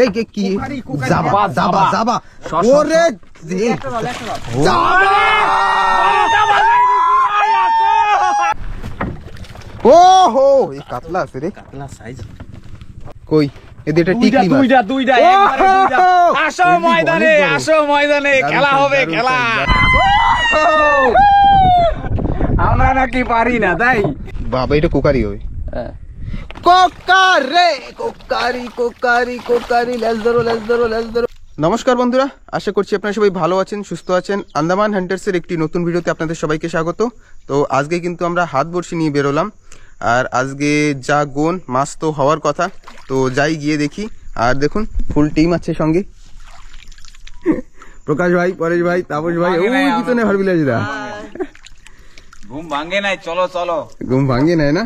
এই কি যাবা যাবা যাবা ওরে ওহো এই কাতলা আছে রে, কাতলা সাইজ কই এদিকে টিকলি মাছ দুইটা একবারে দুইটা। আসো ময়দানে খেলা হবে খেলা। আমরা নাকি পারি না তাই বাবা, এটা কোকারি হবে। নমস্কার বন্ধুরা, আশা করছি আপনারা সবাই ভালো আছেন, সুস্থ আছেন। আন্দামান হান্টার্সের একটি নতুন ভিডিওতে আপনাদের সবাইকে স্বাগত। তো আজকে কিন্তু আমরা হাত বড়শি নিয়ে বেরোলাম, আর আজকে যা গোন মাছ তো হওয়ার কথা, তো যাই গিয়ে দেখি। আর দেখুন ফুল টিম আছে সঙ্গে, প্রকাশ ভাই, পরেশ ভাই, তাপস ভাই, ওই পিছনে হরবিলাস দা। ঘুম ভাঙে নাই, চলো চলো। ঘুম ভাঙে নাই না,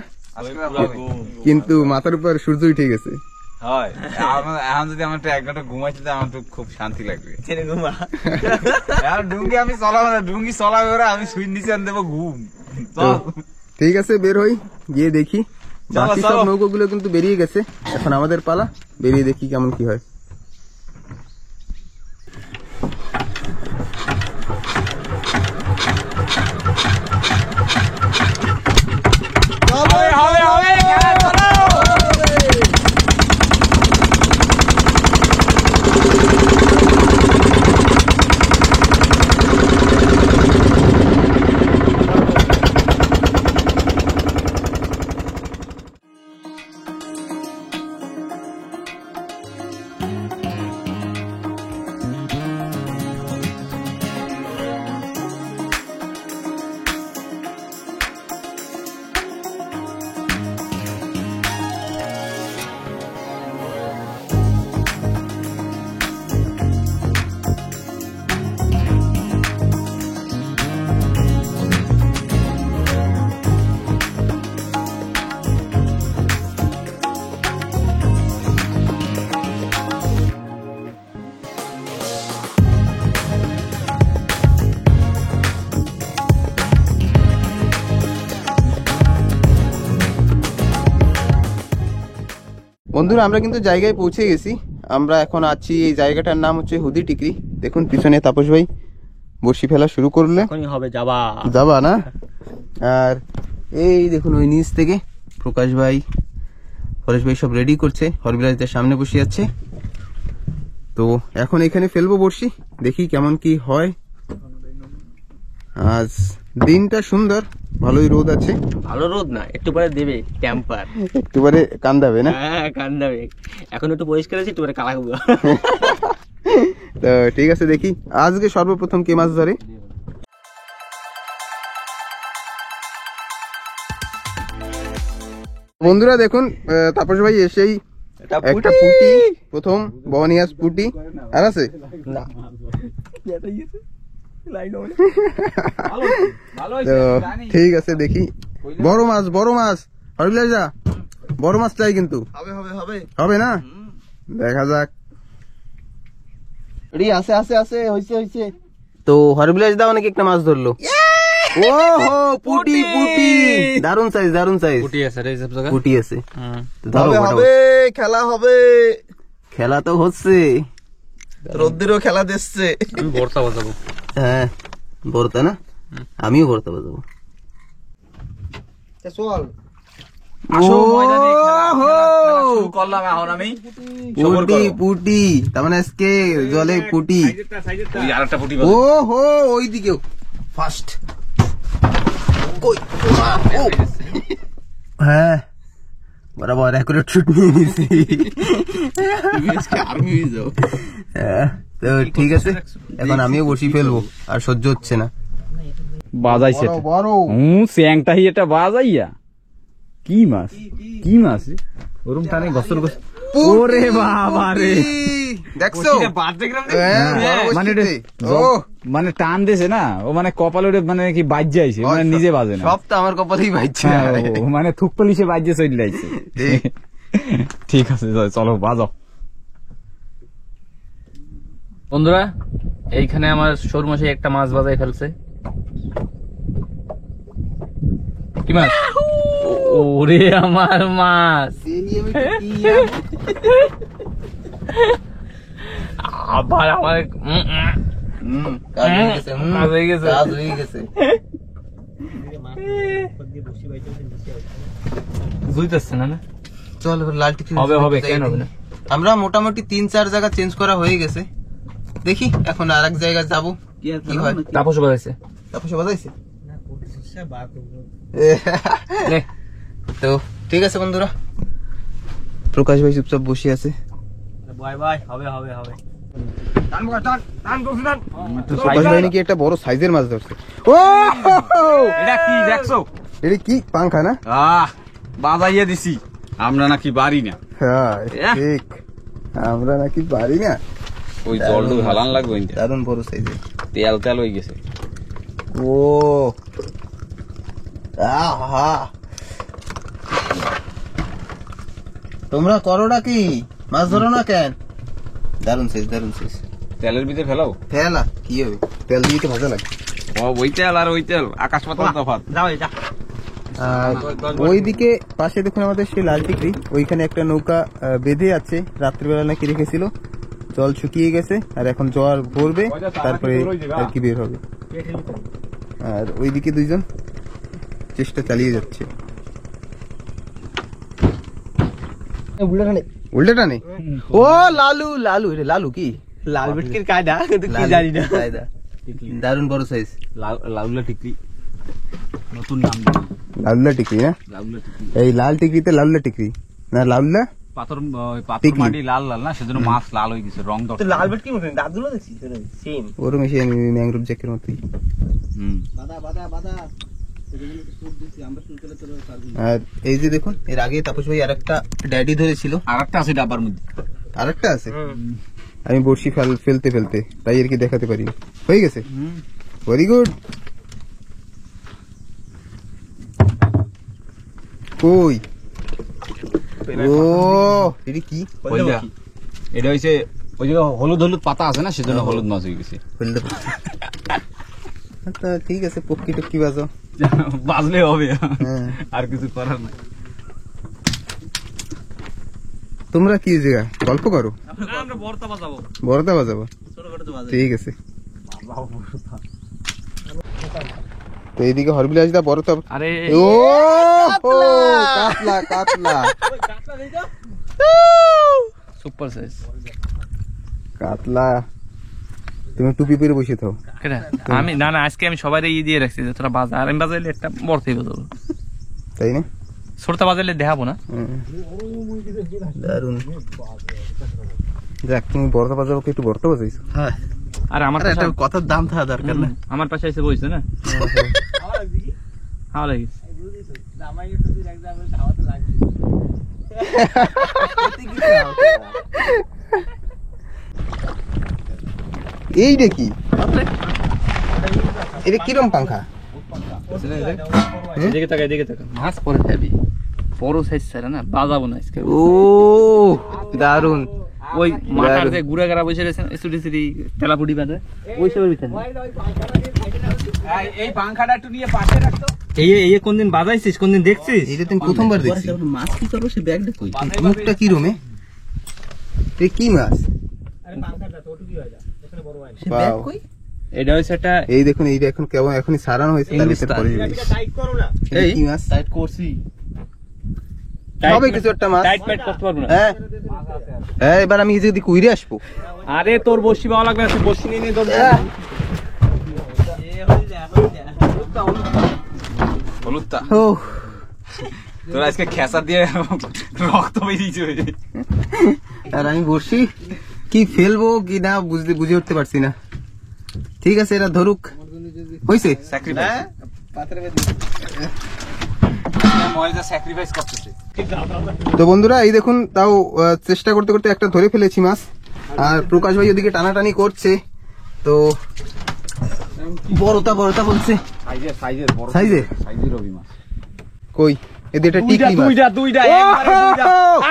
কিন্তু মাথার উপর সূর্য উঠে গেছে। হয় এখন যদি আমার 1 ঘন্টা ঘুমাইতে আমার তো খুব শান্তি লাগবে। ডুঙ্গি আমি চলাবো না, ডুঙ্গি চলাবে ওরা, আমি সুই নিচে আন দেবো ঘুম। ঠিক আছে, বের হই, গিয়ে দেখি। বাকি সব নৌকোগুলো কিন্তু বেরিয়ে গেছে, এখন আমাদের পালা, বেরিয়ে দেখি কেমন কি হয়। বন্ধুরা, আমরা কিন্তু জায়গায় পৌঁছে গেছি। আমরা এখন আছি, এই জায়গাটার নাম হচ্ছে হুদি টিকরি। দেখুন পিছনে তাপস ভাই বড়শি ফেলা শুরু করলে হবে, যাবা না। আর এই দেখুন ওই নিচ থেকে প্রকাশ ভাই, পরেশ ভাই সব রেডি করছে, হরবিলাসদের সামনে বসে আছে। তো এখন এখানে ফেলবো বড়শি, দেখি কেমন কি হয়। আজ দিনটা সুন্দর, ভালোই রোদ আছে। ভালো রোদ না, একটু পরে দেবে টেম্পার, একটু পরে কান্দাবে না? হ্যাঁ কান্দাবে, এখন একটু পরিষ্কার আছে, একটু পরে কালা হবে। তো ঠিক আছে, দেখি আজকে সর্বপ্রথম কে মাছ ধরে। বন্ধুরা দেখুন, তাপস ভাই এসেই একটা পুঁটি, প্রথম বনিয়াস পুঁটি। আর আছে না, তো ঠিক আছে, দেখি। বড় মাছ হরবিলাস দা, বড় মাছ চাই কিন্তু। হবে না, দেখা যাক। হয়েছে। তো হরবিলাস দা অনেক একটা মাছ ধরলো। ওহো, পুঁটি দারুন সাইজ পুঁটি আছে। খেলা তো হচ্ছে, রোদ্দেরও খেলা দিচ্ছে। হ্যাঁ ভর্তা না, আমিও ভর্তা বাজাবো। পুটি তার মানে আজকে জলে পুটি। ও হো, ওই দিকেও ফার্স্ট। হ্যাঁ বরাবর অ্যাকুরেট শুট নিয়ে নিয়েছি। তো ঠিক আছে, এখন আমিও বসি ফেলবো, আর সহ্য হচ্ছে না। বাজাইছে স্যাংটাই এটা বাজাইয়া। কি মাছ ওরম টানে গছর গছ। ওরে বাবা রে, দেখছো মানে টান দিছে না, ও মানে কপালে মানে কি বাজ যাইছে, মানে নিজে বাজে না, সব তো আমার কপালেই বাজছে, মানে থুক পলিশে বাজছে চলে যাইছে। ঠিক আছে চলো বাজাও। বন্ধুরা, এইখানে আমার সরমশাই একটা মাছ বাজাই ফেলছে। কি মাছ? ওরে আমার মাছ, আবার আমার কাজ হয়ে গেছে, কাজ হয়ে গেছে। কাজ হয়ে গেছে। বুঝতেছে না না চল এবার লাল টিকলি হবে, হবে, কেন হবে না? আমরা মোটামুটি 3-4 জায়গা চেঞ্জ করা হয়ে গেছে, দেখি এখন আর এক জায়গায় যাবো কি হয়। তাপস বাজাইছে তারপর সে বাজাইছে নে। তো ঠিক আছে বন্ধুরা, প্রকাশ ভাই চুপচাপ বসে আছে। প্রকাশ ভাই নাকি একটা বড় সাইজের মাছ ধরছে। ও এটা কি দেখছো? এটা কি পাংখা না? বাজাইয়া দিছি, আমরা নাকি বাড়ি না। হ্যাঁ ঠিক, আমরা নাকি পারি না। ওই জলটা হালান লাগবে, দারুণ বড় সাইজের। তেল তেল হয়ে গেছে। ও আহা, তোমরা করোটা কি, মাছ ধরো না কেন? দারুণ সাইজ, দারুণ সাইজ। তেলের ভিতরে ফেলাও। ফেলা কি হবে, তেল দিয়ে তো ভাজা লাগে। ওই তেল আর ওই তেল আকাশ পাতাল তফাৎ। আর ওইদিকে পাশে দেখুন আমাদের সেই লাল টিকরি, ওইখানে একটা নৌকা বেঁধে আছে, রাত্রিবেলা নাকি রেখেছিল, জল শুকিয়ে গেছে আর এখন জল ভরবে, তারপরে আর কি বের হবে। আর ওইদিকে দুইজন চেষ্টা চালিয়ে যাচ্ছে। উল্টাটা নেই। ও লালু, লালু এটা লালু কি লাল ভেটকির কায়দা কিন্তু কি জানি না। দারুণ বড় সাইজ লাউলা টিকরি, নতুন নাম লালুলা টিকরি না? লাউলা টিকরি। এই লাল টিকরিতে লালুলা টিকরি না, লালুলা পাথর পাথর টিকলি। মাটি লাল লাল না, সেজন্য মাছ লাল হয়ে গেছে, রং তো দরকার। লাল ভেটকির মতন দাঁতগুলো দেখছিস সেম। ওরম এসে ম্যাংগ্রোভ জ্যাকের মতোই। আর এই যে দেখুন, এর আগে তাপস ভাই আর একটা ড্যাডি ধরেছিল, আর একটা আছে ডাব্বার মধ্যে। আর একটা আছে, আমি বড়শি ফেলতে ফেলতে তাই আর কি দেখাতে পারি। হয়ে গেছে, ভেরি গুড। কই ও এটা কি? এটা হইছে ওই যে হলুদ হলুদ পাতা আছে না, সেজন্য হলুদ মাছ হয়ে গেছে। হলদে পাতা। আচ্ছা ঠিক আছে, পক্ষি টক্কি বাজো, বাজলে হবে, হ্যাঁ। আর কিছু করার নাই। তোমরা কি জায়গা গল্প করো? আমরা বর্তা বাজাবো, বড়দা বাজাবো, ছোটখাটো তো বাজাবো। ঠিক আছে। তো এইদিকে হরবিলাস দা বড় তো। আরে ও কাতলা, কাতলা, সুপার সাইজ কাতলা। তুমি টুপি পরে বসে থাও। আমি না না, আজকে আমি সবাই ইয়ে দিয়ে রাখছি যে তোরা বাজা, আর আমি বাজাইলে একটা বড়তেই বাজাবো, তাই না? ছোটটা বাজাইলে দেখাবো না। দারুন। যাক, তুমি বড়দা বাজাবো, একটু বড়দা বাজাইছো। হ্যাঁ, আর আমার একটা কথার দাম থাকা দরকার না। আমার পাশে এসে বসছে না, হাওয়া লাগিস। এইটা কি, এটা কিরম পাংখা? এদিকে তাকা, এদিকে তাকা, মাছ পরে খাবি, বড় সাইজ ছাড়া না বাজাবো না আজকে। ও দারুন। ওই মাথার যে গুড়া গাড়া বসে রয়েছে ছুটি ছুটি তেলাপুটি বাঁধে, ওই সবের ভিতরে এই পাংখাটা একটু নিয়ে পাশে রাখতো। এই কোনদিন বাজাইছিস, কোনদিন দেখছিস? এটা তুমি প্রথমবার দেখছি। মাছ কি করবো সে ব্যাগটা কই? মুখটা কি রুমে, এ কি মাছ? সে ব্যাগ Wow. কই? এটা হচ্ছে একটা এই দেখুন, এইটা এখন কেমন এখনই সারানো হয়েছে, তার ভিতরে পড়ে যাবে। এটা কি মাছ? টাইট করছি। হবে কিছু একটা মাছ। টাইট প্যাট করতে পারবো না। হ্যাঁ হ্যাঁ, এবার আমি এই যদি কুইরে আসবো। আরে তোর বসি পাওয়া লাগবে না, তুই বসি নিয়ে নিয়ে তোর হলুদটা ও তোর আজকে খেসা দিয়ে রক্ত বেরিয়েছে। আর আমি বসি কি ফেলবো কি না বুঝে উঠতে পারছি না। ঠিক আছে, এরা ধরুক, হয়েছে। স্যাক্রিফাইস স্যাক্রিফাইস করতেছে। তো বন্ধুরা এই দেখুন, তাও চেষ্টা করতে করতে একটা ধরে ফেলেছি মাছ। আর প্রকাশ ভাই ওদিকে টানাটানি করছে, তো বড়তা বড়তা বলছে। সাইজে রবি মাছ কই এদের এটা টিকলি মাছ। দুইটা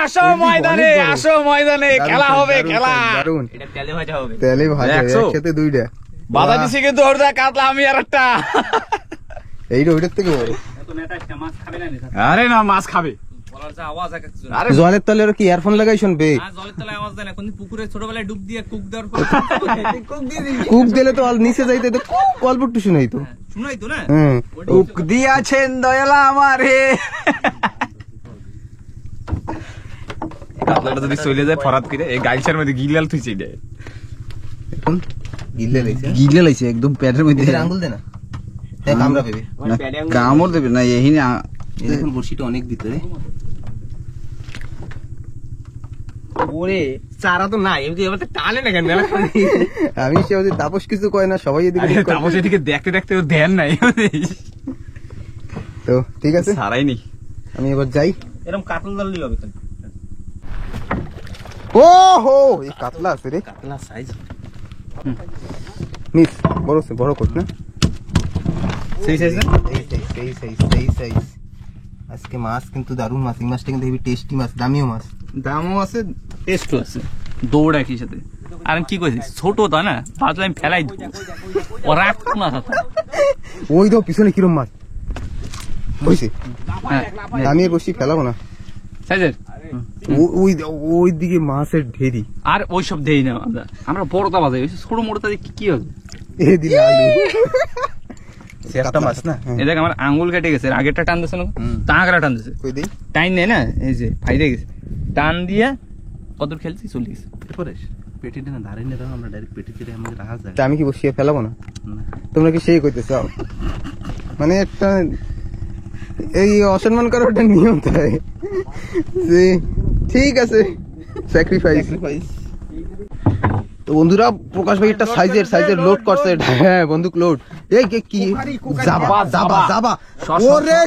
আসো ময়দানে, আসো ময়দানে, খেলা হবে, খেলা। দারুন, এটা তেলে ভাজা হবে। তেলে ভাজা একশো। একসাথে দুইটা। বাধা দিছি কিন্তু ওর কাতলা, আমি আর একটা। এইটা ওইটার থেকে বড়। আরে না, মাছ খাবে। আমার যা আওয়াজ এক একজন আরে জলের তলে ওরা কি ইয়ারফোন লাগাই শুনবে? আর জলের তলায় আওয়াজ দেয় না, কোন পুকুরে ছোটবেলায় ডুব দিয়ে কুক দেওয়ার পর কুক দিলে তো নিচে যাইতে তো অল্প একটু শুনাই তো। শুনাই তো না। হ্যাঁ কুক দিয়াছেন দয়ালা আমারে। কাতলাটা যদি চলে যায় ফরাত করে এই গাইছার মধ্যে গিলাল থুইছে দেয়। এখন গিলে রইছে, গিলে লাইছে একদম পেটের মধ্যে। এর আঙ্গুল দে না, দেখ কামড়া পেবে। কামড় দেবে না এই না। এই দেখুন বড়শিটা অনেক ভিতরে। ওরে চারা তো নাই, এমনি এবার টানে না কেন? আমি সে ওদের তাপস কিছু কয় না, সবাই এদিকে আরে এদিকে করে। তাপস এদিকে দেখতে দেখতে ও ধ্যান নাই। তো ঠিক আছে, সারাই নি। আমি এবার যাই। এরকম কাতল দলই হবে খালি। ও হো, এই কাতলা আছে রে। কাতলা সাইজ নিস বড় কোট না, সেই সাইজ না? সেই সাইজ। আজকে মাছ কিন্তু দারুণ মাছ, এই মাছটা কিন্তু হেভি টেস্টি মাছ, দামিও মাছ। দামও আছে, টেস্টও আছে, দৌড় একই সাথে। আর আমি কি কইছি, ছোট তা না, পাতলা আমি ফেলাই দিব, ও রাখতো না সাথে। ওই দাও পিছনে কিরম মাছ হইছে, হ্যাঁ আমি আর বসি ফেলাবো না। সাইজের ওই দিকে মাছের ঢেরি, আর ওইসব দেই না আমরা বড়টা বাজাই, ছোট মোটা কি হবে? এ দিলে আলু একটা মাছ না। এই দেখ আমার আঙ্গুল কেটে গেছে, আগেরটা টান দিছে না, টাকরা টান দিছে, কই দেই টাইম নেই না, এই যে ফাইদে গেছে, টান দিয়ে কত খেলছি চলে গেছে। এরপরে পেটিতে না ধারে নিয়ে আমরা ডাইরেক্ট পেটিতে আমাদের রাখা যায় তা আমি কি বসিয়ে ফেলাবো না? না। তোমরা কি সেই কইতে চাও? মানে একটা এই অসম্মান করার একটা নিয়ম তাই যে ঠিক আছে, স্যাক্রিফাইস। তো বন্ধুরা প্রকাশ ভাই একটা সাইজের লোড করছে। হ্যাঁ বন্দুক লোড। এই কি যাবা যাবা যাবা, ওরে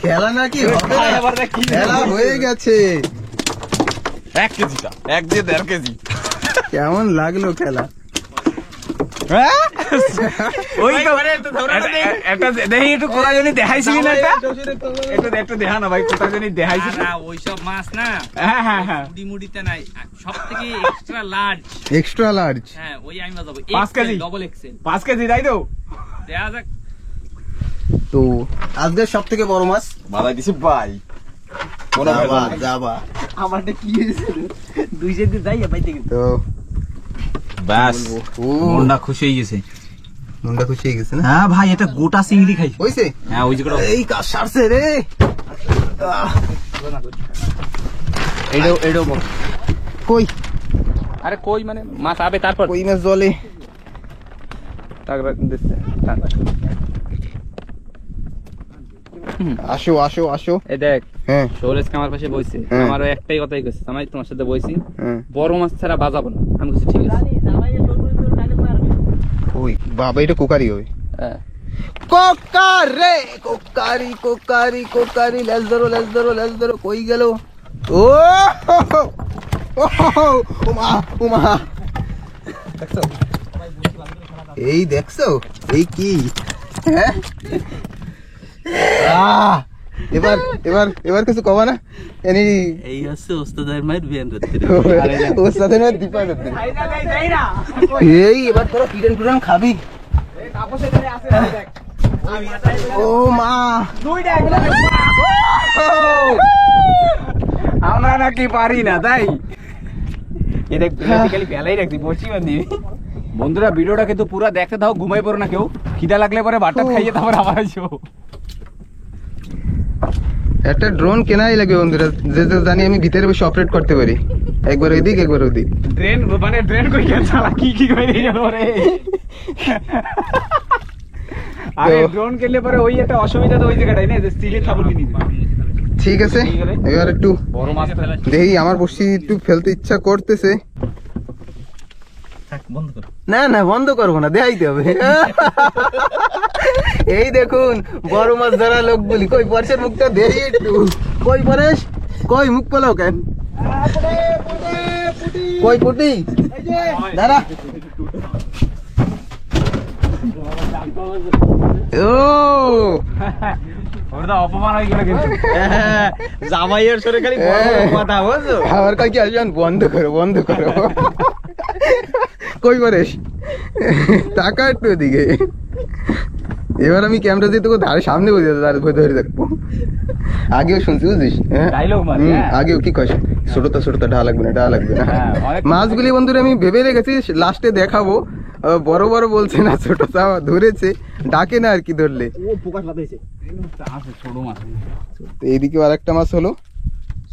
খেলা নাকি হবে না, খেলা হয়ে গেছে। 1 কেজিটা 1 দিয়ে 1.5 কেজি। কেমন লাগলো খেলা? ওই তো একটা দেখি একটু কোথায় জানি দেখাইছি না, একটু দেখা না ভাই, কোথায় জানি দেখাইছি না। ওইসব মাছ না, হ্যাঁ হ্যাঁ হ্যাঁ, মুড়িতে নাই, সব থেকে এক্সট্রা লার্জ। হ্যাঁ ওই আমি বাজাবো 5 কেজি, ডবল এক্সেল 5 কেজি তাই তো। দেখা যাক। তো আজকের সব থেকে বড় মাছ বালাই দিছি ভাই। যাবা আমারটা কি হয়েছে, দুই সাইডে যাই পাইতে গেছে। তো ব্যাস ও মনটা খুশি হয়ে গেছে। মনটা খুশি হয়ে গেছে না? হ্যাঁ ভাই, এটা গোটা চিংড়ি খাইছে। হইছে? হ্যাঁ ওই যে এই কাজ সারছে রে। এটাও কই আরে কই মানে মাছ আবে, তারপর কই মাছ জলে আসো আসো আসো। এই দেখ হ্যাঁ শোলেজ আমার পাশে বইছে, হ্যাঁ। আমারও একটাই কথাই কইছে, আমি তোমার সাথে বইছি হ্যাঁ বড় মাছ ছাড়া বাজাবো না। আমি বলছি ঠিক আছে। ওই বাবা, এটা কোকারি হবে। হ্যাঁ কোকারে কোকারি লেজ ধরো কই গেল? ও মা দেখছো, এই দেখছো এই কি? হ্যাঁ এবার কিছু কবা না? এনি এই হচ্ছে ওস্তাদের মায়ের বিয়ান রাত্রি। ওর সাথে না দীপা করতে। এই এবার তোরা কিরণ খাবি? ও মা, আমরা নাকি পারি না তাই। এটা বেসিক্যালি ফেলাই রাখছি, বসি বান্ধি। বন্ধুরা ভিডিওটা কিন্তু পুরো দেখতে দাও, ঘুমাই পড়ো না কেউ। খিদা লাগলে পরে ভাতটা খাইয়ে তারপর আবার আসো। একটা ড্রোন কেনাই লাগবে বন্ধুরা, যে জানি আমি ভিতরে বসে অপারেট করতে পারি, একবার ওইদিক একবার ওইদিক। ড্রেন কই গেল শালা, কি করে গেল রে। আরে ড্রোন কিনলে পরে ওই একটা অসুবিধা তো ওই জায়গাটাই না, যে স্টিলে থাবল কিনে দিবে। ঠিক আছে, এবার একটু বড় মাছ ফেলা দেখি, আমার বসি একটু ফেলতে ইচ্ছা করতেছে। বন্ধ কর। না বন্ধ করবো না, দেখাইতে হবে। এই দেখুন বড় মাছ ধরা লোক বলি, কই পরেশের মুখটা দেখি একটু। কই পরেশ, কই মুখ পেলাও কেন? কই পুটি দাঁড়া। ও ওটা অপমান হয়ে গেল কিন্তু। জামাইয়ের সরে খালি বড় বড় কথা বুঝছো? আমার কাছে আসবেন, বন্ধ করো। কই পরেশ টাকা একটু এদিকে এবার আমি ক্যামেরা দিয়ে তোকে ধারে সামনে বসে তার ধরে রাখবো আগেও শুনছি বুঝলিস হ্যাঁ? Dialogue মারি, হুম, হ্যাঁ। আগেও কি কস ছোটটা ঢা লাগবে না হ্যাঁ, অনেক- মাছগুলি বন্ধুরা আমি ভেবে রেখেছি লাস্টে দেখাবো বড় বড় বলছে না ছোট চাওয়া ধরেছে ডাকে না আর কি ধরলে ও ফোকাস বাতাইছে আছে ছোট মাছ তো এইদিকে আর একটা মাছ হলো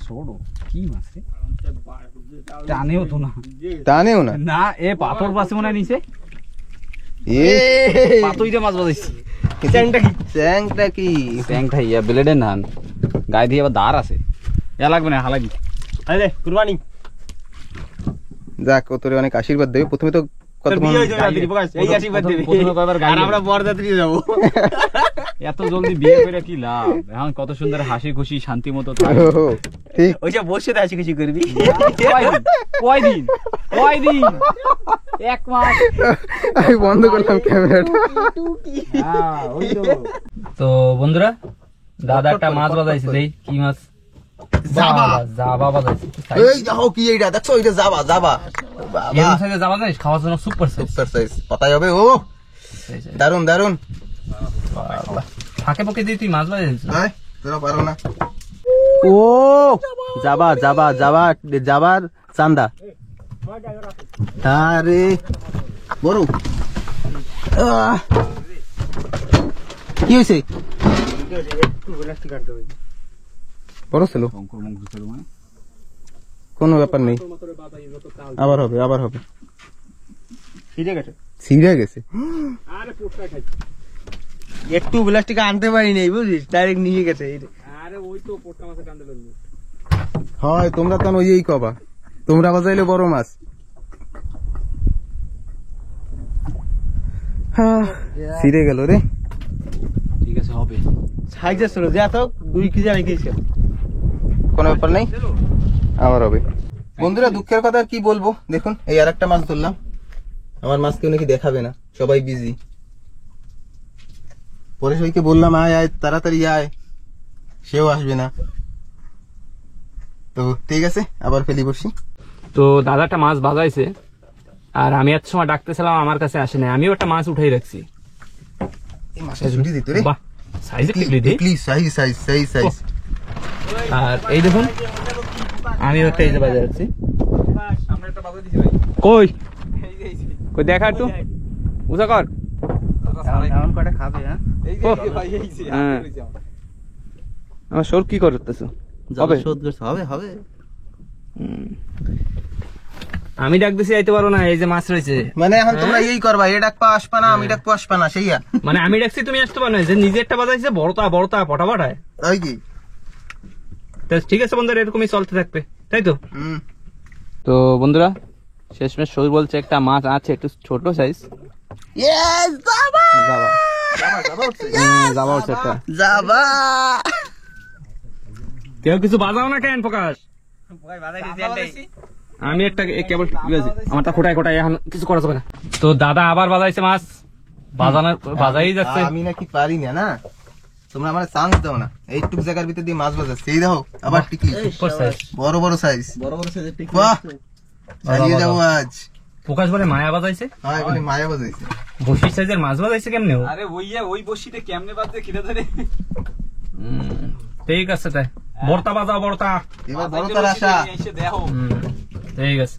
ছোট কি মাছ রে টানেও তো না টানেও না না এ পাথর পাশে মনে হয় নিচে এ পাতুইটা মাছ বাজাইছি চ্যাংটা কি চ্যাংটা কি ট্যাংটা ইয়া ব্লেডের নান গায়ে দিয়ে আবার দাঁড় আছে ইয়া লাগবে না হালাবি আরে কুরবানি যাক ও তোরে অনেক আশীর্বাদ দেবে প্রথমে তো কত তোর বিয়ে হইছে রাত্রি ফোকাস এই আশীর্বাদ দিবি প্রথমে কয়বার গায়ে আর আমরা বরযাত্রী যাব এত জলদি বিয়ে করে কি লাভ এখন কত সুন্দর হাসি খুশি শান্তি মতো থাকো। ওহো, ঠিক ওই যে বসে হাসি খুশি করবি কয়দিন এক মাস আমি বন্ধ করলাম ক্যামেরাটা হ্যাঁ, ওই তো বন্ধুরা দাদা একটা মাছ বাজাইছে দেই কি মাছ জাবা বাজাইছে এই দেখো কি এইটা দেখছো ওইটা যাবা বাবা এরকম সাইজে জাবা জানিস খাওয়ার জন্য সুপার সাইজ সুপার সাইজ পাতাই হবে ও দারুন দারুন ফাঁকে পকে দিয়ে তুই মাছ বাজাইছিস আয় তোরা পারো না ও যাবার চান্দা আরে বড় কি হয়েছে বড় ছিল কোনো ব্যাপার নেই আবার হবে ঠিক আছে ছিঁড়ে গেছে একটু প্লাস্টিক আনতে পারি নাই বুঝিস ডাইরেক্ট নিয়ে গেছে হয় তোমরা তো ওই কবা তোমরা বাজাইলে বড় মাছ ছিঁড়ে গেল রে ঠিক আছে হবে সাইজে ছিল যে এত 2 কেজি আড়াই কেজি কোনো ব্যাপার নেই আবার হবে বন্ধুরা দুঃখের কথা আর কি বলবো দেখুন এই আর একটা মাছ ধরলাম আমার মাছ কেউ নাকি দেখাবে না সবাই বিজি পরে সবাইকে বললাম আয় আয় তাড়াতাড়ি আয় সেও আসবে না তো ঠিক আছে আবার ফেলি বসি তো দাদা একটা মাছ বাজাইছে আর আমি এত সময় ডাকতেছিলাম আমার কাছে আসে না আমিও একটা মাছ উঠাই রাখছি এই মাছটা ঝুটি দিত রে বাহ সাইজে টিকলি দি প্লিজ সাইজ আর এই দেখুন আমি একটা এই যে বাজার রাখছি কই কই দেখা একটু উষা কর এমন কটা খাবে হ্যাঁ হ্যাঁ আমার শোর কি করতেছো হবে হবে আমি ডাক দিছি আইতে পারো না এই যে মাছ রয়েছে মানে এখন তোমরা এই করবা এ ডাকপা আসবা না আমি ডাকপা আসবা না সেইয়া মানে আমি ডাকছি তুমি আসতে পারো না যে নিজে একটা বাজাইছে বড়তা পটাপটায় তাই কি ঠিক আছে বন্ধুরা এরকমই চলতে থাকবে তাই তো হুম তো বন্ধুরা শেষমেশ শরীর বলছে একটা মাছ আছে একটু ছোট সাইজ ইয়েস যাবা যাবা হচ্ছে একটা যাবা কেউ কিছু বাজাও না কেন প্রকাশ আমি একটা কেবল আমারটা খোটায় এখন কিছু করা যাবে না তো দাদা আবার বাজাইছে মাছ বাজাই যাচ্ছে আমি নাকি পারি না না তোমরা আমার চান্স দাও না এইটুক জায়গার ভিতর দিয়ে মাছ বাজাচ্ছে এই দেখো আবার টিকি বড় সাইজ বাহ চালিয়ে যাবো আজ প্রকাশ বলে মায়া বাজাইছে হ্যাঁ বলে মায়া বাজাইছে বসির সাইজের মাছ বাজাইছে কেমনে ও? আরে ওই বসিতে কেমনে বাজে খিদে ধরে ঠিক আছে তাই বর্তা বাজাও বর্তা এবার বড় তার আশা এসে দেখো ঠিক আছে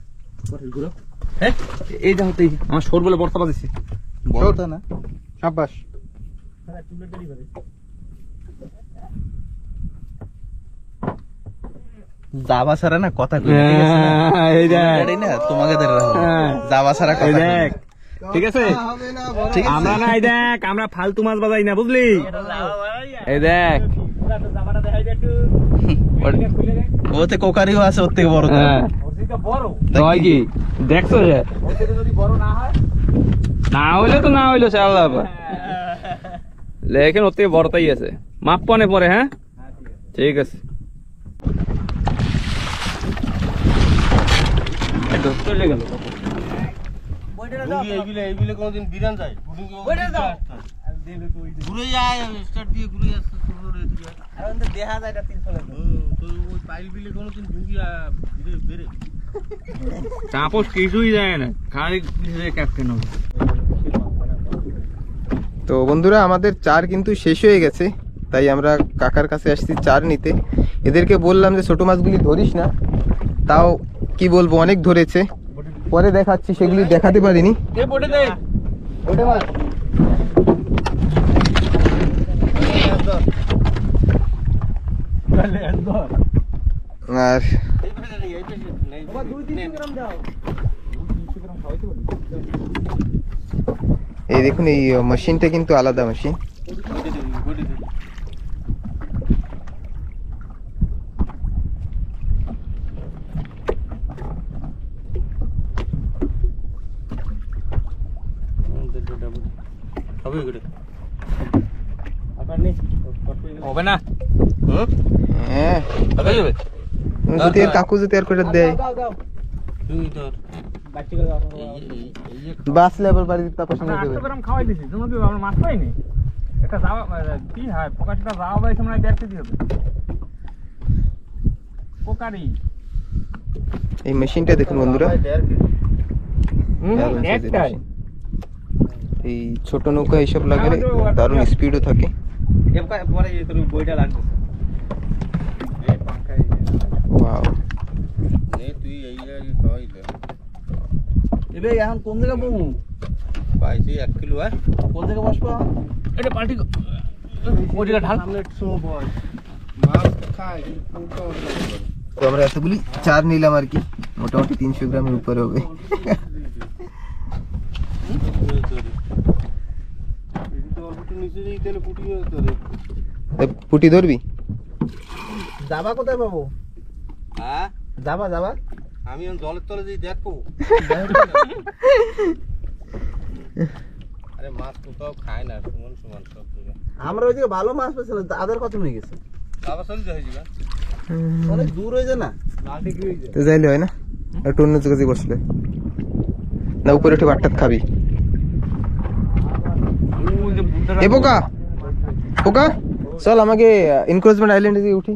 হ্যাঁ এই দেখো তো আমার শোর বলে বর্তা বাজাইছে বড়টা না সাব্বাস যাবা ছাড়া না কথা এই দেখ না তোমাকে হ্যাঁ। যাবা ছাড়া এই দেখ ঠিক আছে হবে না আমরা না এই দেখ আমরা ফালতু মাছ বাজাই না বুঝলি এই দেখ ওতে কোকারিও আছে ওর থেকে বড় হ্যাঁ হয় কি দেখছো যে না হইলে তো না হইলো সে আল্লাহ লেকিন ওর থেকে বড়টাই আছে মাপ পনে পরে হ্যাঁ ঠিক আছে চলে গেল এইগুলো কোনদিন বিরান যায় ঘুরে যায় স্টার্ট দিয়ে ঘুরে আসছে দেখা যায় এটা 3 ফলে ওই পাইল বিলে কোনদিন ঢুকি বেরে তাপস কিছুই যায় না, খালি ক্যাপ্টেন হবে। তো বন্ধুরা আমাদের চার কিন্তু শেষ হয়ে গেছে, তাই আমরা কাকার কাছে আসছি চার নিতে। এদেরকে বললাম যে ছোট মাছগুলি ধরিস না, তাও কি বলবো অনেক ধরেছে, পরে দেখাচ্ছি, সেগুলি দেখাতে পারিনি। আর এই দেখুন এই মেশিনটা কিন্তু আলাদা মেশিন। হবে না? হ্যাঁ যদি আর কাকু যদি আর করে দেয় বাসলে আবার বাড়ি তারপর সঙ্গে দেবে। খাওয়াই দিছি, তোমরা কি আমরা মাছ পাইনি? একটা যাওয়া কি হয়, পোকাটা যাওয়া বাড়ি তোমরা দেখতে দিও পোকারি। এই মেশিনটা দেখুন বন্ধুরা, দারুণ size এর একটাই। machine। এই ছোট নৌকা এইসব লাগালে দারুণ স্পিডও থাকে। পরে তোর বইটা লাগবে। ওয়াও, তুই এই জায়গায় খাওয়াই দে। এবে এখন কোন জায়গা বমু? পাইছি 1 কিলো। কোন জায়গা বসবো? এটা পাল্টি ওই জায়গা ঢাল। মাছ খায় কিন্তু পুরোটা অন্য করে। তো আমরা এতগুলি চার নিলাম আর কি, মোটামুটি 300 গ্রামের উপরে হবে। পুটি ধরবি? যাবা কোথায় পাবো? হ্যাঁ যাবা যাবা? আমি জলের তলে যদি দেখবো। আরে মাছ কোথাও খায় না, সমান সমান সব জায়গায়। আমরা ওই জায়গায় ভালো মাছ পেয়েছিলাম, আদার কত নিয়ে গেছে? আবার চলে যাইছি গা। অনেক দূর হয়ে যায় না? লাঠি কি হয়ে যায়? তো যাইলে হয় না, একটু অন্য জায়গায় বসলে না, উপরে উঠে বাট্টাত খাবি। এ বোকা বোকা, চল আমাকে এনক্রোচমেন্ট আইল্যান্ডে দিয়ে উঠি,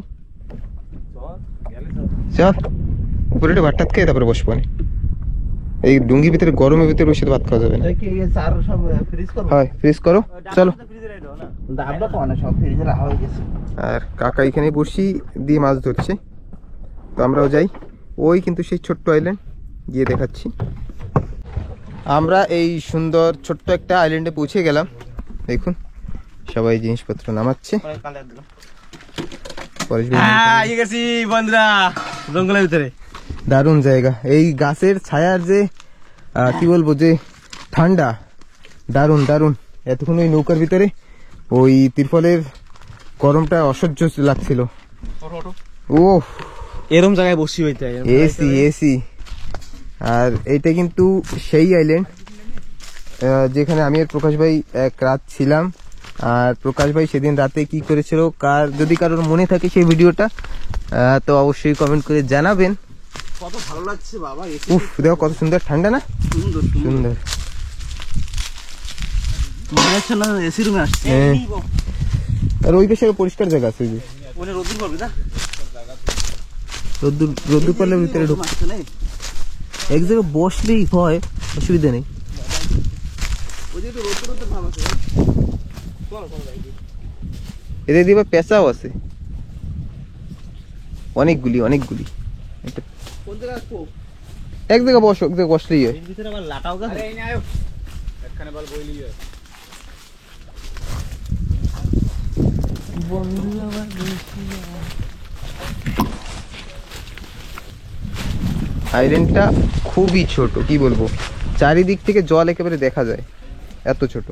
চল উপরে উঠে ভাতটাত খেয়ে তারপরে বসবো। এই ডুঙ্গির ভিতরে গরমের ভিতরে বসে তো ভাত খাওয়া যাবে না। কি এই চার সব ফ্রিজ করব? হয় ফ্রিজ করো, চলো। ডাবটা কোন সব ফ্রিজে রাখা হয়ে গেছে। আর কাকা এখানে বসি দিয়ে মাছ ধরছে, তো আমরাও যাই। ওই কিন্তু সেই ছোট্ট আইল্যান্ড, গিয়ে দেখাচ্ছি। আমরা এই সুন্দর ছোট্ট একটা আইল্যান্ডে পৌঁছে গেলাম। দেখুন সবাই জিনিসপত্র নামাচ্ছে। গেছি বন্ধুরা জঙ্গলের ভিতরে। দারুণ জায়গা, এই গাছের ছায়ার যে কি বলবো যে ঠান্ডা, দারুণ দারুণ। এতক্ষণ ওই নৌকার ভিতরে ওই তিরপলের গরমটা অসহ্য লাগছিল। ও এরম জায়গায় বসি হইতে এসি এসি। আর এইটা কিন্তু সেই আইল্যান্ড যেখানে আমি আর প্রকাশ ভাই এক রাত ছিলাম। আর প্রকাশ ভাই সেদিন রাতে কি করেছিল, যদি কারোর মনে থাকে সেই ভিডিওটা, তো অবশ্যই কমেন্ট করে জানাবেন। কত ভালো লাগছে বাবা। উফ দেখো কত সুন্দর ঠান্ডা না, সুন্দর সুন্দর। মনে হচ্ছে না এসি রুমে আসছে। হ্যাঁ। আর ওই পাশে পরিষ্কার জায়গা আছে, যে ওনে রোদুর করবে না? রোদ্দুর পাল্লার ভিতরে ঢুক, আসছে না? এক জায়গায় বসলেই হয়, অসুবিধা নেই। ওই যে একটু রোদুর ভাব আছে। এদের দিবা পেঁচাও আছে অনেকগুলি অনেকগুলি। কোন জায়গায় আসবো? এক জায়গায় বসো, এক জায়গায় বসলেই হয়। এর ভিতরে আবার লাটাও গাছ। এই নাও একখানে বল বইলি হয়। আইল্যান্ডটা খুবই ছোট, কি বলবো, চারিদিক থেকে জল একেবারে দেখা যায়, এত ছোট।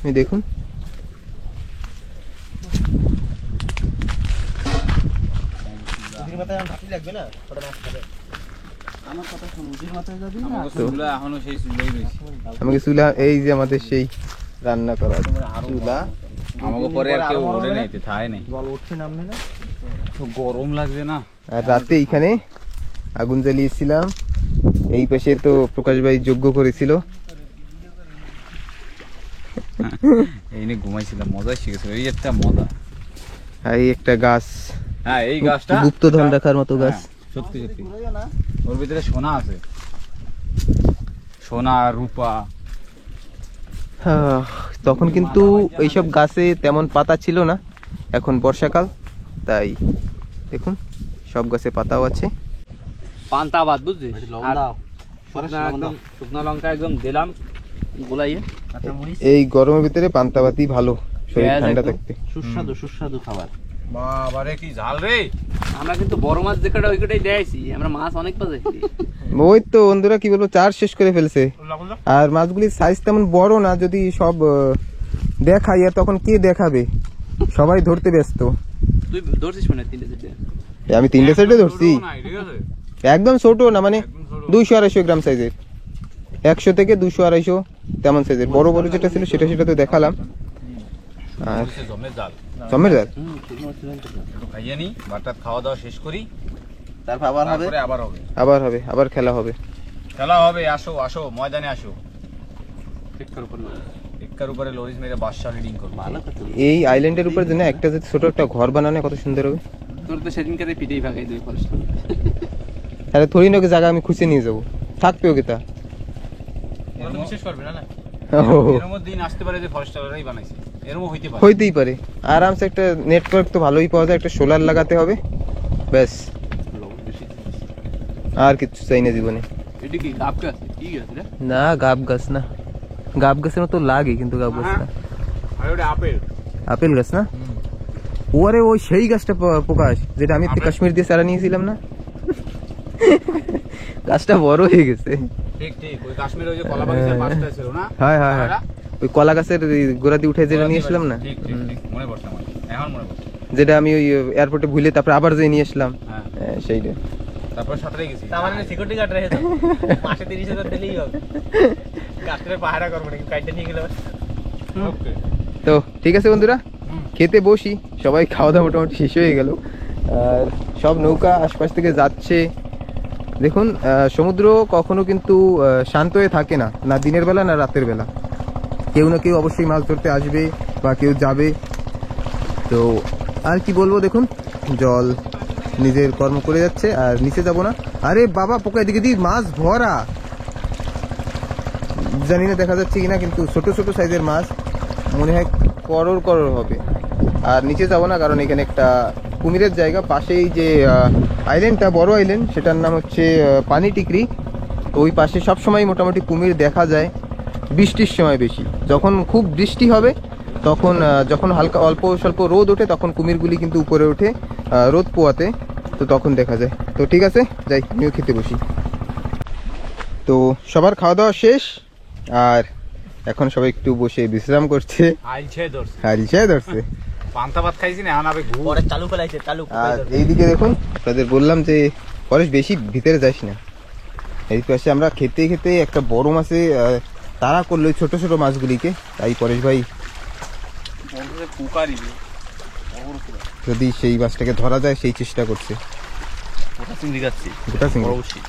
এই দেখুন লাগবে না? আমার কথা শুন, উজির মাথায় যাবি না? আমাকে চুলা এখনো সেই চুলাই রয়েছে। আমাকে চুলা, এই যে আমাদের সেই রান্না করা চুলা। আমাকে পরে আর কেউ ওঠে নাই, থায় নাই। জল উঠছে নামবে না? তো গরম লাগছে না। আর রাতে এইখানে আগুন জ্বালিয়েছিলাম। এই পাশে তো প্রকাশ ভাই যজ্ঞ করেছিল। এই নিয়ে ঘুমাইছিলাম, মজা শিখেছিল, এই একটা মজা। এই একটা গাছ, হ্যাঁ এই গাছটা গুপ্তধন রাখার মতো গাছ। সত্যি সত্যি ওর ভিতরে সোনা আছে, সোনা রূপা। তখন কিন্তু এইসব গাছে তেমন পাতা ছিল না, এখন বর্ষাকাল তাই দেখুন সব গাছে পাতাও আছে। পান্তা ভাত বুঝছিস, আর শুকনো লঙ্কা একদম দিলাম গোলাইয়ে। এই গরমের ভিতরে পান্তা ভাতই ভালো, শরীর পেঁয়াজ ঠান্ডা একদম থাকতে। সুস্বাদু সুস্বাদু খাবার। বাবারে কি ঝাল রে। আমরা কিন্তু বড় মাছ যে কটা ওই কটাই দেয়াইছি, আমরা মাছ অনেক পাচ্ছি। ওই তো বন্ধুরা কি বলবো, চার শেষ করে ফেলছে। আর মাছগুলির সাইজ তেমন বড় না, যদি সব দেখাই আর তখন কে দেখাবে, সবাই ধরতে ব্যস্ত। তুই ধরছিস মানে 3-4? আমি 3টে সেটে ধরছি, ঠিক আছে একদম ছোট না, মানে 200-250 গ্রাম সাইজের, 100 থেকে 200-250 তেমন সাইজের। বড় বড় যেটা ছিল সেটা তো দেখালাম। আর জমের জাল, জমের জাল একটু খাইয়ে নি, ভাতটা খাওয়া দাওয়া শেষ করি, তারপর আবার হবে। তারপরে আবার হবে আবার হবে, আবার খেলা হবে। খেলা হবে। আসো আসো ময়দানে আসো। টেক্কার উপর টেক্কার উপরে লরিস মেরে বাদশা রিডিং করবো। ভালো কথা। এই আইল্যান্ডের উপরে না একটা যদি ছোট একটা ঘর বানানো কত সুন্দর হবে। তোর তো সেদিনকে পিঠেই ভাগাই দেবে ফরেস্ট। তাহলে থরি নাকি জায়গা আমি খুঁজে নিয়ে যাবো, থাকবে ওকে তা। বিশেষ করবে না না, এরমও দিন আসতে পারে যে ফরেস্টাররাই বানাইছে, এরমও হইতে পারে। হইতেই পারে। আরামসে একটা নেটওয়ার্ক তো ভালোই পাওয়া যায়, একটা সোলার লাগাতে হবে ব্যাস, আর কিছু চাই না জীবনে। এটা কি গাব গাছ? কি গাছ রে? না গাব গাছ না, গাব গাছের মতো লাগে কিন্তু গাব গাছ না, আর ওটা আপেল। আপেল গাছ না। ওরে ওই সেই গাছটা প্রকাশ, যেটা আমি কাশ্মীর দিয়ে চারা নিয়েছিলাম না, গাছটা বড় হয়ে গেছে। ঠিক ঠিক, ওই কাশ্মীরে ওই যে কলা বাগিচার পাশটা ছিল না? হ্যাঁ হ্যাঁ হ্যাঁ, ওই কলা গাছের গোড়া দিয়ে উঠে যেটা নিয়েছিলাম না, ঠিক ঠিক ঠিক, মনে পড়ছে আমার, এখন মনে পড়ছে। যেটা আমি ওই এয়ারপোর্টে ভুলে তারপর আবার যে নিয়ে আসলাম, হ্যাঁ, সেইটা। তারপর সাঁতরে গেছি। তার মানে সিকিউরিটি গার্ড রেখে দাও, মাসে 30,000 দিলেই হবে। গাছের পাহারা করবো নাকি, কাইটা নিয়ে গেলে। ওকে, তো ঠিক আছে বন্ধুরা, খেতে বসি। সবাই খাওয়া দাওয়া মোটামুটি শেষ হয়ে গেল, আর সব নৌকা আশপাশ থেকে যাচ্ছে। দেখুন সমুদ্র কখনো কিন্তু শান্ত হয়ে থাকে না, না দিনের বেলা না রাতের বেলা। কেউ না কেউ অবশ্যই মাছ ধরতে আসবে বা কেউ যাবে। তো আর কি বলবো, দেখুন জল নিজের কর্ম করে যাচ্ছে, আর নিচে যাব না। আরে বাবা পোকা, এদিকে দিয়ে মাছ ভরা, জানি না দেখা যাচ্ছে কিনা, কিন্তু ছোট ছোট সাইজের মাছ, মনে হয় করোড় করোড় হবে। আর নিচে যাব না, কারণ এখানে একটা কুমিরের জায়গা, পাশেই যে আইল্যান্ডটা বড় আইল্যান্ড, সেটার নাম হচ্ছে পানি টিকরি। তো ওই পাশে সবসময় মোটামুটি কুমির দেখা যায়, বৃষ্টির সময় বেশি। যখন খুব বৃষ্টি হবে তখন, যখন হালকা অল্প স্বল্প রোদ ওঠে তখন কুমিরগুলি কিন্তু উপরে ওঠে রোদ পোয়াতে, তো তখন দেখা যায়। তো ঠিক আছে, যাই আমিও খেতে বসি। তো সবার খাওয়া দাওয়া শেষ, আর এখন সবাই একটু বসে বিশ্রাম করছে। আইছে ধরছে, হারিছে ধরছে। পান্তা ভাত খাইছি না, এখন আবে ঘুম। পরে চালু ফেলাইছে, চালু। আর এইদিকে দেখুন, আপনাদের বললাম যে পরেশ বেশি ভিতরে যাস না। এই পাশে আমরা খেতে খেতে একটা বড় মাছে তাড়া করলো ওই ছোট ছোট মাছগুলিকে, তাই পরেশ ভাই যদি সেই মাছটাকে ধরা যায় সেই চেষ্টা করছে। ওটা চিংড়ি যাচ্ছি, গোটা চিংড়ি অবশ্যই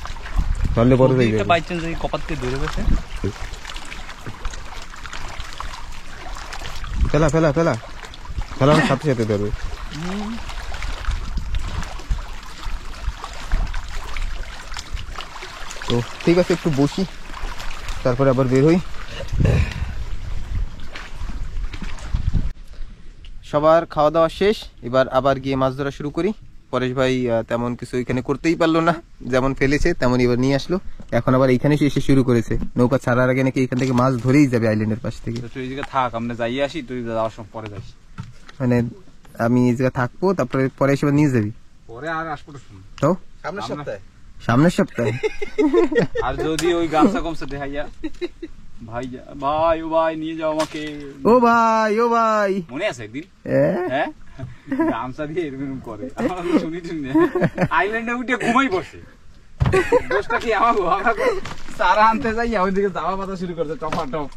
ধরলে বড় হয়ে যাবে। বাই চান্স কপার থেকে ধরে গেছে। ফেলা ফেলা ফেলা ফেলানোর সাথে সাথে ধরবে। তো ঠিক আছে, একটু বসি, তারপরে আবার বের হই। সবার খাওয়া দাওয়া শেষ, এবার আবার গিয়ে মাছ ধরা শুরু করি। পরেশ ভাই তেমন কিছু এখানে করতেই পারলো না, যেমন ফেলেছে তেমন এবার নিয়ে আসলো। এখন আবার এইখানে এসে শুরু করেছে, নৌকা ছাড়ার আগে নাকি এখান থেকে মাছ ধরেই যাবে আইল্যান্ডের পাশ থেকে। তুই এই জায়গায় থাক, আমরা যাই আসি, তুই যাওয়ার সময় পরে যাস। মানে আমি এই জায়গায় থাকবো, তারপরে পরে এসে নিয়ে যাবি। পরে আর আসবো না, শুন। তো সামনের সপ্তাহে। সামনের সপ্তাহে আর যদি ওই গামছা কমছে দেখাইয়া, ভাই ভাই ও ভাই নিয়ে যাও আমাকে। ও ভাই ও ভাই, মনে আছে একদিন? এ? হ্যাঁ, গামছা দিয়ে এরকম করে, আমরা তো শুনি শুনি আইল্যান্ডে উঠে ঘুমাই বসে। দোষটা কি আমাকে? আমরা সারা আনতে যাই, ওইদিকে যাওয়া পাতা শুরু করছে টপা টপ।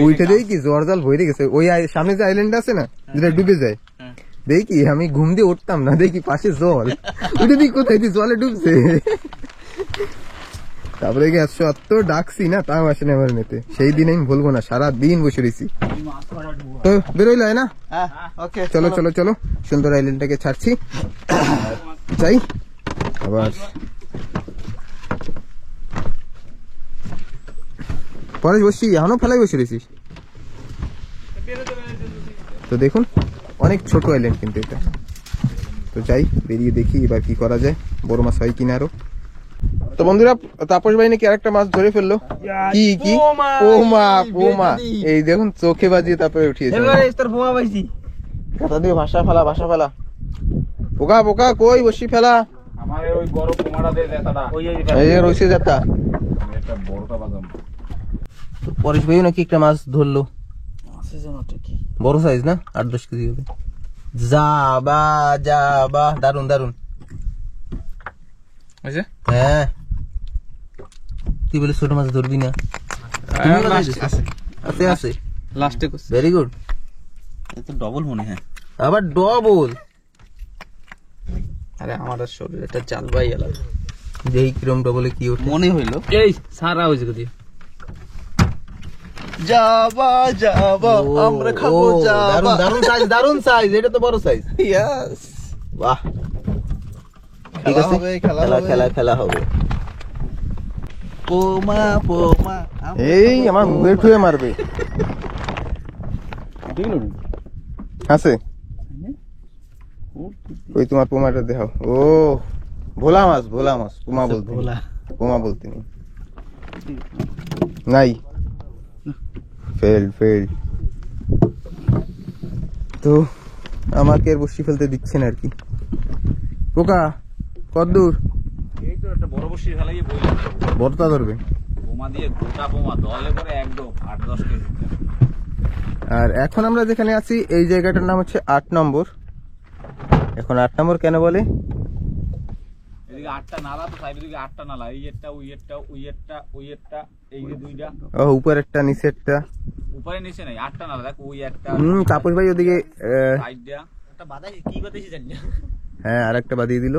ওইটা দেখি কি জোয়ার জল ভরে গেছে, ওই সামনে যে আইল্যান্ড আছে না, যেটা ডুবে যায়, দেখি আমি ঘুম দিয়ে উঠতাম না, দেখি পাশে জল, ওইটা দেখি কোথায় জলে ডুবছে। তারপরে এত ডাকছি না, তাও আসে না আমার নেতে। সেই দিন আমি ভুলবো না, সারা দিন বসে রয়েছি। তো বেরোইল না? ওকে, চলো চলো চলো, সুন্দর আইল্যান্ডটাকে ছাড়ছি, যাই আবার। পরে বসছি, এখনো ফেলাই বসে রয়েছিস? তো দেখুন, অনেক ছোট আইল্যান্ড কিন্তু এটা। তো যাই, বেরিয়ে দেখি এবার কি করা যায়, বড় মাছ হয় কিনা আরো। তো বন্ধুরা, তাপস ভাই নাকি আরেকটা মাছ ধরে ফেললো। কি কি? পোমা, পোমা। এই দেখুন, চোখে বাজিয়ে তারপরে উঠিয়েছে। কথা দিয়ে ভাষা ফেলা, ভাষা ফেলা। পোকা পোকা কই, বসি ফেলা। আমার ওই বড় কুমারা দে দেতাটা এই যে রয়েছে যাতা। একটা বড়টা বাদাম। তো পরেশ ভাইও নাকি একটা মাছ ধরলো, বড় সাইজ না, 8-10 কেজি হবে। যাবা যাবা, দারুন দারুন। হ্যাঁ, তুই বলে ছোট মাছ ধরবি না? আছে আছে, লাস্টে ভেরি গুড। তো ডবল মনে হয়। আবার ডবল। আরে আমার শরীর এটা জাল ভাই আলাদা যেই কিরম ডবলে কি ওঠে মনে হইলো। এই সারা হয়েছে কদি যাবা যাবা, আমরা খাবো যাবা। দারুন দারুন সাইজ, দারুন সাইজ, এটা তো বড় সাইজ। ইয়েস, বাহ, ঠিক আছে, খেলা খেলা খেলা হবে। পোমা পোমা। এই আমার মুখে ঠুয়ে মারবে। আছে ওই তোমার পোমাটা দেখাও। ও ভোলা মাছ, ভোলা মাছ, পোমা বলতে ভোলা। পোমা বলতে নেই, নাই, ফেল ফেল। তো আমাকে আর বসি ফেলতে দিচ্ছে না আর কি। পোকা কদ্দূর? এই তো একটা বড় বসি ফেলাইয়ে বইলাম, বড়টা ধরবে। পোমা দিয়ে গোটা পোমা দলে করে একদম 8-10 কেজি। আর এখন আমরা যেখানে আছি এই জায়গাটার নাম হচ্ছে 8 নম্বর। এখন 8 নম্বর কেন বলে? এদিকে 8টা নালা, তো সাইডের দিকে 8টা নালা, এই একটা ওই একটা ওই একটা ওই একটা, এই যে দুইটা ও উপর একটা নিচে একটা। উপরে নিচে নাই, 8টা নালা, দেখ ওই একটা তাপস ভাই ওদিকে সাইডটা একটা বাদাই কি বাদাইছি জানি না। হ্যাঁ আর একটা বাদিয়ে দিল।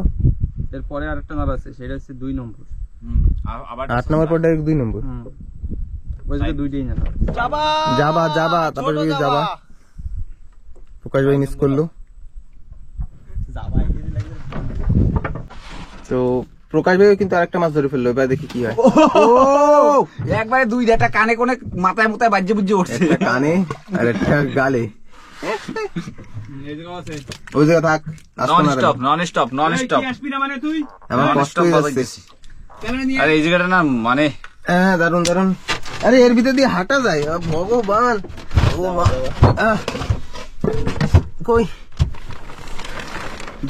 এরপরে আরেকটা নালা আছে, সেটা হচ্ছে 2 নম্বর। আবার 8 নম্বর পর ডাইরেক্ট 2 নম্বর। ওই যে দুইটাই নালা। যাবা যাবা যাবা, তারপর ভাই যাবা। প্রকাশ ভাই মিস করলো। যাবা এই লাগে। তো প্রকাশ ভাই কিন্তু আরেকটা মাছ ধরে ফেললো, এবার দেখি কি হয়। একবারে দুই একটা কানে কোনে মাথায় মাথায় বাজ্যে বুজ্জে উঠছে। একটা কানে আর একটা গালে। এদিকেও আছে। ওই জায়গা থাক, আসতো নন না রে। Stop non stop non stop. আসবি না মানে তুই? আমার কষ্ট হয়ে যাচ্ছে। আরে এই জায়গাটা না মানে হ্যাঁ দারুন দারুন। আরে এর ভিতর দিয়ে হাঁটা যায়, ভগবান। ও মা, কই?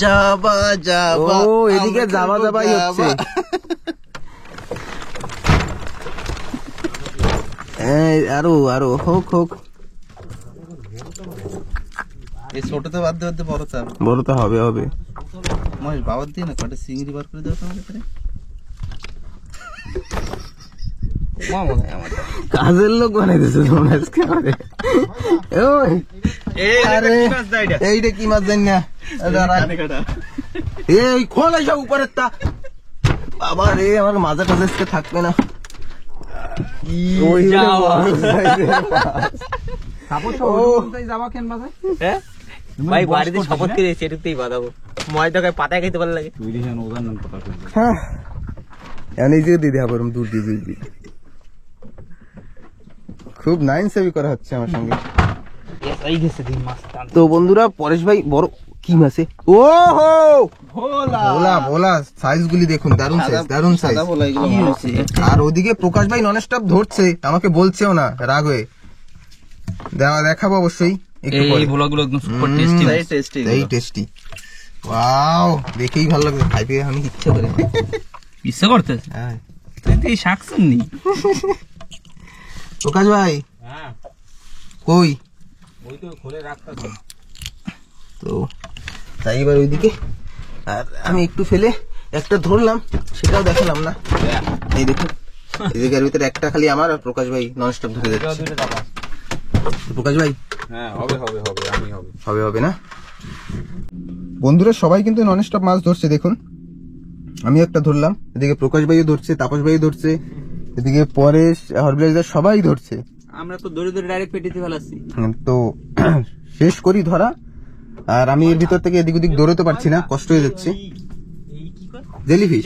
যাবা যাবা, ও এদিকে যাবা যাবাই হচ্ছে। আরো আরো হোক হোক। এই ছোটতে বাদ দিয়ে বাদ দিয়ে বড় চাল। বড় তো হবে হবে। মহেশ বাবার দিয়ে না কটা চিংড়ি বার করে দাও তো আমাদের। কাজের লোক বানাই দিছো তোমরা আজকে আমারে। ওই আরে এইটা কি মাছ জানি না। এই খোলা সব উপরের তা। বাবা রে, আমার মাজা টাজা আজকে থাকবে না। ওই যাবা কেন বাজায়? হ্যাঁ ভাই, বাড়িতে শপথ করেছি এটুকুতেই বাঁধাবো। ময়দা গায়ে পাতায় খাইতে ভালো লাগে। তুই দেখেন ওদের নাম কথা কইছে। হ্যাঁ এনে যে দিদি আবার দূর দিয়ে দিবি। খুব নাইন সেভি করা হচ্ছে আমার সঙ্গে। এই গেছে দিন মাছ টান। তো বন্ধুরা, পরেশ ভাই বড় কি মাছে? ও হো ভোলা ভোলা, সাইজ গুলি দেখুন, দারুন সাইজ, দারুন সাইজ। সাদা বলা এগুলো ভালো আছে। আর ওদিকে প্রকাশ ভাই নন স্টপ ধরছে, আমাকে বলছেও না রাগ হয়ে। দেখাবো অবশ্যই একটু পরে। এই ভোলাগুলো একদম সুপার টেস্টি। এই টেস্টি। এই টেস্টি, ওয়াও, দেখেই ভালো লাগছে, খাইতে আমি ইচ্ছে করে। ইচ্ছা করতেছে, হ্যাঁ তুই তো এই শাক শুননি। প্রকাশ ভাই হ্যাঁ কই? ওই তো খুলে রাখতাছি। তো তাই এবার ওইদিকে, আর আমি একটু ফেলে একটা ধরলাম, সেটাও দেখালাম না। এই দেখুন, এই জায়গার ভিতরে একটা খালি আমার, আর প্রকাশ ভাই নন স্টপ ধরে যাচ্ছে। প্রকাশ ভাই হ্যাঁ হবে হবে হবে, আমি হবে। হবে হবে না? বন্ধুরা সবাই কিন্তু নন স্টপ মাছ ধরছে, দেখুন আমি একটা ধরলাম, এদিকে প্রকাশ ভাইও ধরছে, তাপস ভাইও ধরছে, এদিকে পরেশ, হরবিলাসদা সবাই ধরছে। আমরা তো দড়ি দড়ি ডাইরেক্ট পেটিতে ফেলাচ্ছি। তো শেষ করি ধরা, আর আমি এর ভিতর থেকে এদিক ওদিক দৌড়তে পারছি না, কষ্ট হয়ে যাচ্ছে। জেলিফিশ,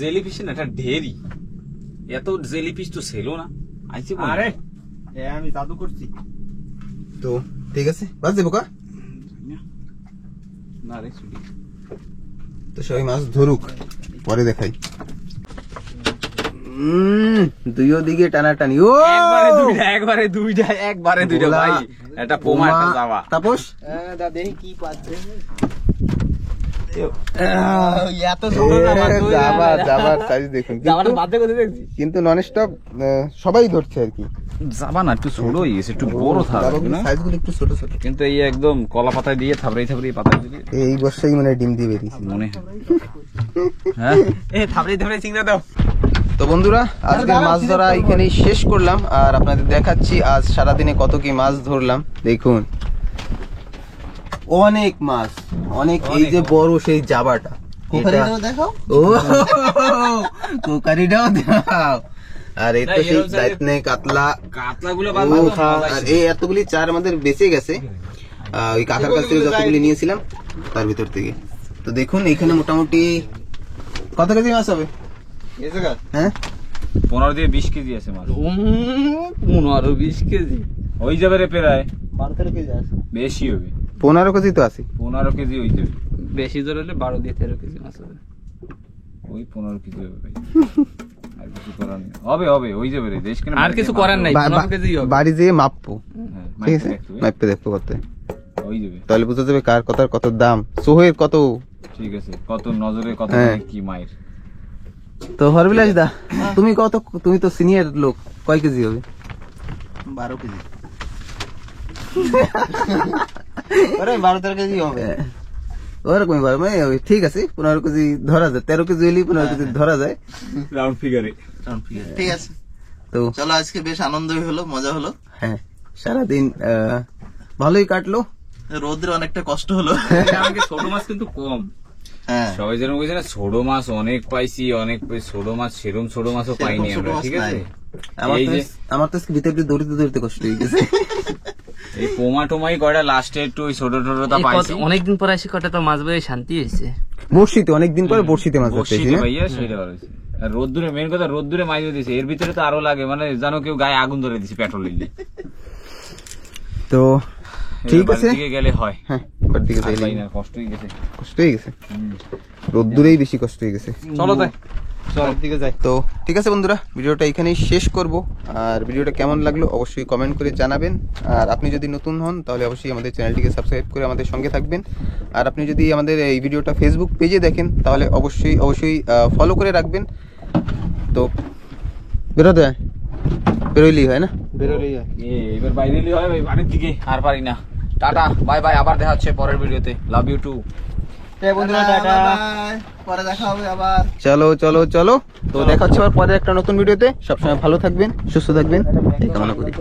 জেলিফিশ না, এটা ঢেরি। এত জেলিফিশ তো ছিল না। আইছি আরে আমি জাদু করছি। তো ঠিক আছে, বাস দেবো কা। না রে ছুটি। তো সবাই মাছ ধরুক, পরে দেখাই। দুইও দিকে টানাটানি। ও একবারে দুইটা ভাই। এটা পোমা, একটা জাবা। তাপস দেখি কি পাচ্ছে। এত যাবার সাইজ দেখুন, কিন্তু নন স্টপ সবাই ধরছে আর কি। জাবা না, একটু ছোট হয়ে গেছে, একটু বড় থাকবে না, সাইজগুলো একটু ছোট ছোট, কিন্তু এই একদম কলা পাতায় দিয়ে থাবড়াই পাতায় দিলে এই বর্ষাই মানে ডিম দিয়ে বেরিয়েছে মনে হয়। হ্যাঁ, থাবড়ে চিংড়া দাও। তো বন্ধুরা, আজকে মাছ ধরা এখানেই শেষ করলাম, আর আপনাদের দেখাচ্ছি আজ সারাদিনে কত কি মাছ ধরলাম। দেখুন অনেক মাছ, অনেক। এই যে বড় সেই জাবাটা, দেখাও। ও কোকারিটাও দাও। আর এই তো সেই দাইতনে কাতলা, কাতলাগুলো আর এই এতগুলি চার আমাদের বেঁচে গেছে ওই কাকার কাছ থেকে যতগুলি নিয়েছিলাম তার ভিতর থেকে। তো দেখুন এখানে মোটামুটি কত কেজি মাছ হবে? হ্যাঁ 15 দিয়ে 20 কেজি আছে মাছ। 15-20 কেজি ওই যাবে রে, প্রায় 12-13 কেজি আছে। বেশি হবে, 15 কেজি তো আছে। 15 কেজি হয়ে যাবে। বেশি জোর হলে 12-13 কেজি মাছ হবে। ওই 15 কেজি হবে ভাই। আর কিছু করার নেই। হবে ওই যাবে রে, দেশ কেন আর কিছু করার নাই, 15 কেজি হবে। বাড়ি যেয়ে মাপবো, হ্যাঁ, ঠিক আছে, দেখতে হবে। মাপতে দেখবো কত, ওই যাবে। তাহলে বুঝতে যাবে কার কথার কত দাম, সোহের কত। ঠিক আছে, কত নজরে কত হ্যাঁ। কি মায়ের। তো হরবিলাস দা, তুমি কত, তুমি তো সিনিয়র লোক, কয় কেজি হবে? 12 কেজি। আরে 12-13 কেজি হবে। ওরকমই পারবে, মানে ওই ঠিক আছে, 15 কেজি ধরা যায়, 13 কেজি হলেই 15 কেজি ধরা যায়। রাউন্ড ফিগারে। ঠিক আছে, তো চলো আজকে বেশ আনন্দই হলো, মজা হলো। হ্যাঁ, সারাদিন ভালোই কাটলো। রোদ্রে অনেকটা কষ্ট হলো। আমাকে ছোট মাছ কিন্তু কম। হ্যাঁ, সবাই যেন বলছে না, ছোট মাছ অনেক পাইছি, অনেক ছোট মাছ, সেরম ছোট মাছও পাইনি সেরকম ছোট আমরা, মাছ ঠিক আছে। নাই। আমার তো আজকে ভিতরে দৌড়িতে দৌড়িতে কষ্ট হয়ে গেছে। এই পোমা টোমাই কয়টা লাস্টে একটু ওই ছোট ছোটটা পাইছি। অনেকদিন পর আসি কটা তো মাছ বেয়ে শান্তি হয়েছে। বর্ষিতে অনেকদিন পরে বর্ষিতে মাছ ধরতে বসিতে ভাইয়া সেইটা হয়েছে। আর রোদ্দুরে, মেন কথা রোদ্দুরে মাছ দিয়েছে, এর ভিতরে তো আরো লাগে, মানে জানো কেউ গায়ে আগুন ধরে দিছে পেট্রোল দিলে। তো ঠিক আছে, দিকে গেলে হয়। হ্যাঁ, বাড়ির দিকে আর যাইলে পাই না, কষ্ট হয়ে গেছে। কষ্ট হয়ে গেছে, রোদ্দুরেই বেশি কষ্ট হয়ে গেছে। চলো তাই, দিকে যাই। তো ঠিক আছে বন্ধুরা, ভিডিওটা এখানেই শেষ করব। আর ভিডিওটা কেমন লাগলো অবশ্যই কমেন্ট করে জানাবেন। আর আপনি যদি নতুন হন তাহলে অবশ্যই আমাদের চ্যানেলটিকে সাবস্ক্রাইব করে আমাদের সঙ্গে থাকবেন। আর আপনি যদি আমাদের এই ভিডিওটা ফেসবুক পেজে দেখেন তাহলে অবশ্যই ফলো করে রাখবেন। তো বেরোতে হয়, বেরোইলেই হয় না, বেরোলেই হয়। এবার বাইরে হয় ভাই, বাড়ির দিকে আর পারি না। টাটা, বাই বাই, আবার দেখা হচ্ছে পরের ভিডিওতে। Love you too. বন্ধুরা টাটা, পরে দেখা হবে আবার। চলো। তো দেখা হচ্ছে আবার পরে একটা নতুন ভিডিওতে। সবসময় ভালো থাকবেন, সুস্থ থাকবেন, এই কামনা করি।